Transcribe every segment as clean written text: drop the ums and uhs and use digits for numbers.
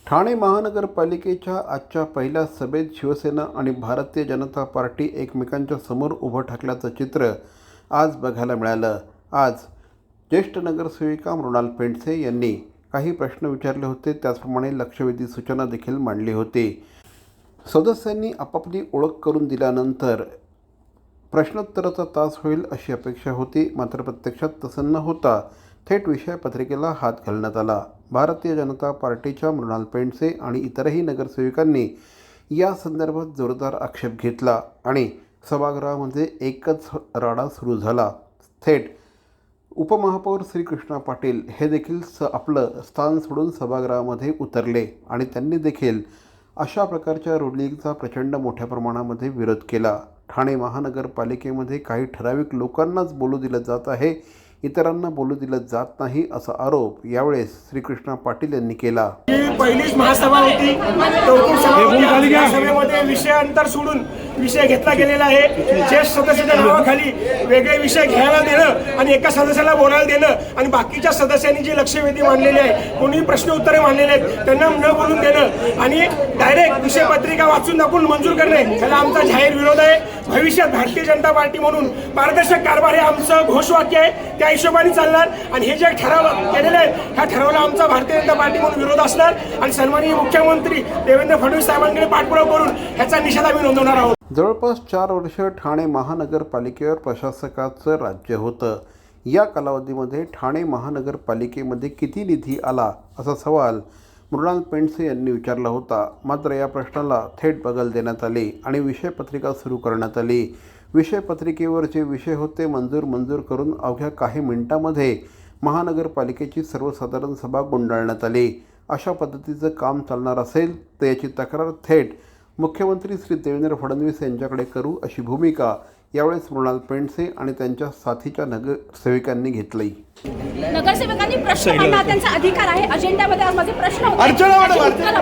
ठाणे महानगरपालिकेच्या आजच्या पहिल्या सभेत शिवसेना आणि भारतीय जनता पार्टी एकमेकांच्या समोर उभं ठाकल्याचं चित्र आज बघायला मिळालं। आज ज्येष्ठ नगरसेविका मृणाल पेंडसे यांनी काही प्रश्न विचारले होते, त्याचप्रमाणे लक्षवेधी सूचना देखील मांडली होती। सदस्यांनी आपापली ओळख करून दिल्यानंतर प्रश्नोत्तराचा तास होईल अशी अपेक्षा होती, मात्र प्रत्यक्षात तसं न होता थेट विषयपत्रिकेला हात घालण्यात आला। भारतीय जनता पार्टीच्या मृणाल पेंडसे आणि इतरही नगरसेवकांनी या संदर्भात जोरदार आक्षेप घेतला आणि सभागृहामध्ये एकच राडा सुरू झाला। थेट उपमहापौर श्रीकृष्णा पाटील हे देखील आपलं स्थान सोडून सभागृहामध्ये उतरले आणि त्यांनी देखील अशा प्रकारच्या रुलिंगचा प्रचंड मोठ्या प्रमाणामध्ये विरोध केला। ठाणे महानगरपालिकेमध्ये काही ठराविक लोकांनाच बोलू दिलं जात आहे, इतरांना बोलू दिलं जात नाही असा आरोप यावेळेस श्रीकृष्णा पाटील यांनी केला। पहिलीच महासभा होती, सभेमध्ये विषयांतर सोडून विषय घेतला गेलेला आहे। ज्येष्ठ सदस्याच्या नावाखाली वेगळे विषय घ्यायला देणं आणि एका सदस्याला बोलायला देणं आणि बाकीच्या सदस्यांनी जी लक्षवेधी मांडलेली आहे, कोणी प्रश्न उत्तरे मांडलेले आहेत त्यांना न बोलून देणं आणि डायरेक्ट विषय पत्रिका वाचून दाखवून मंजूर करणे, याला आमचा जाहीर विरोध आहे। भविष्यात भारतीय जनता पार्टी म्हणून पारदर्शक कारभार हे आमचं घोषवाक्य आहे, त्या हिशोबाने चालणार आणि हे जे ठराव केलेले आहेत ह्या ठरावाला आमचा भारतीय जनता पार्टी म्हणून विरोध असणार आणि सन्माननीय मुख्यमंत्री देवेंद्र फडणवीस साहेबांकडे पाठपुरावा करून ह्याचा निषेध आम्ही नोंदवणार आहोत। जवळपास 4 वर्ष ठाणे महानगरपालिकेवर प्रशासकाचं राज्य होतं। या कालावधीमध्ये ठाणे महानगरपालिकेमध्ये किती निधी आला असा सवाल मृणाल पेंडसे यांनी विचारला होता, मात्र या प्रश्नाला थेट बगल देण्यात आली आणि विषयपत्रिका सुरू करण्यात आली। विषयपत्रिकेवर जे विषय होते मंजूर करून अवघ्या काही मिनिटांमध्ये महानगरपालिकेची सर्वसाधारण सभा गुंडाळण्यात आली। अशा पद्धतीचं काम चालणार असेल तर याची तक्रार थेट मुख्यमंत्री श्री देवेंद्र फडणवीस यांच्याकडे करू अशी भूमिका यावेळेस मृणाल पेंडसे आणि त्यांच्या साथीच्या नगरसेवकांनी घेतली। नगरसेवकांनी प्रश्न मांडण्याचा त्यांचा अधिकार आहे। अजेंड्यामध्ये आज माझे प्रश्न होते,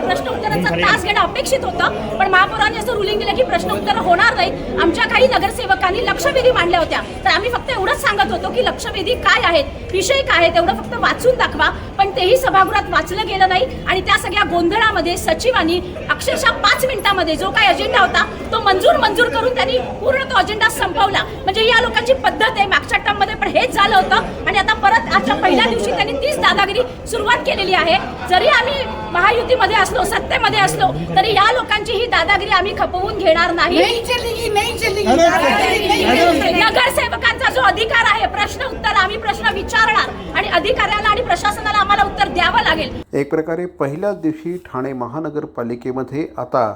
प्रश्न उत्तराचा तास घेणं अपेक्षित होतं, पण महापौरांनी असं रुलिंग दिलं की प्रश्न उत्तर होणार नाही। आमच्या काही नगरसेवकांनी लक्षवेधी मांडल्या होत्या, तर आम्ही फक्त एवढंच सांगत होतो की लक्षवेधी काय आहेत, विषय काय आहेत तेवढं फक्त वाचून दाखवा, पण तेही सभागृहात वाचलं गेलं नाही आणि त्या सगळ्या गोंधळामध्ये सचिवांनी अक्षरशः 5 मिनिटांमध्ये जो काही अजेंडा होता तो मंजूर करून त्यांनी पूर्ण तो अजेंडा संपवला। म्हणजे या लोकांची पद्धत आहे, मागच्या टर्ममध्ये पण हेच झालं होतं आणि आता परत आजच्या पहिल्या दिवशी त्यांनी तीच दादागिरी सुरुवात केलेली आहे। जरी आम्ही महायुतीमध्ये असलो, सत्तेमध्ये असलो, तरी या लोकांची ही दादागिरी आम्ही खपवून घेणार नाही। नगरसेवकांचा जो अधिकार आहे प्रश्न उत्तर, आम्ही प्रश्न विचारणार आणि अधिकाऱ्याला आणि प्रशासनाला आम्हाला उत्तर द्यावं लागेल। एक प्रकारे पहिल्याच दिवशी ठाणे महानगरपालिकेमध्ये आता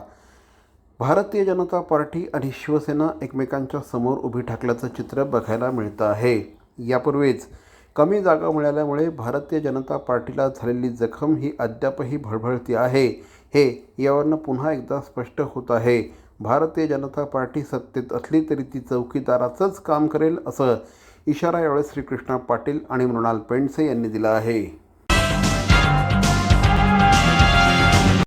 भारतीय जनता पार्टी आणि शिवसेना एकमेकांच्या समोर उभी ठाकल्याचं चित्र बघायला मिळतं आहे। यापूर्वीच कमी जागा मिळाल्यामुळे भारतीय जनता पार्टीला झालेली जखम ही अद्यापही भळभळती आहे, हे यावरनं पुन्हा एकदा स्पष्ट होत आहे। भारतीय जनता पार्टी सत्तेत असली तरी ती चौकीदाराचंच काम करेल असं इशारा यावेळेस श्रीकृष्णा पाटील आणि मृणाल पेंडसे यांनी दिला आहे।